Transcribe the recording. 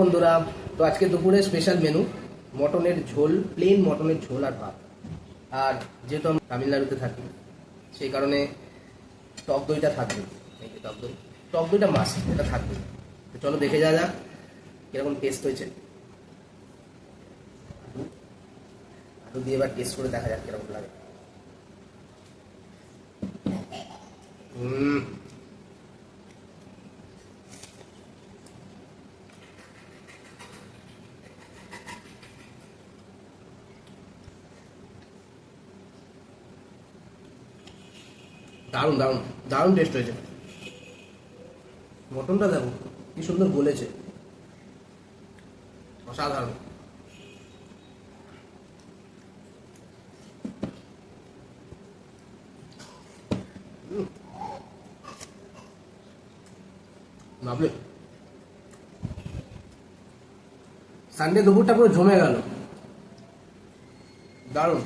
বন্ধুরা, তো আজকে দুপুরে স্পেশাল মেনু মটনের ঝোল, প্লেন মটনের ঝোল আর ভাত। আর যেহেতু আমি তামিলনাড়ুতে থাকি সেই কারণে টক দইটা থাকবে। এই যে টক দইটা মাস্ট, এটা থাকবে। তো চলো দেখে যাওয়া যাক কিরকম টেস্ট হয়েছে। আলু দিয়ে এবার টেস্ট করে দেখা যাক কিরকম লাগে। দারুণ দারুণ দারুণ টেস্ট হয়েছে। মটনটা দেখো কি সুন্দর গলেছে, অসাধারণ। ভাবলে সানডে দুপুরটা পুরো জমে গেল, দারুণ।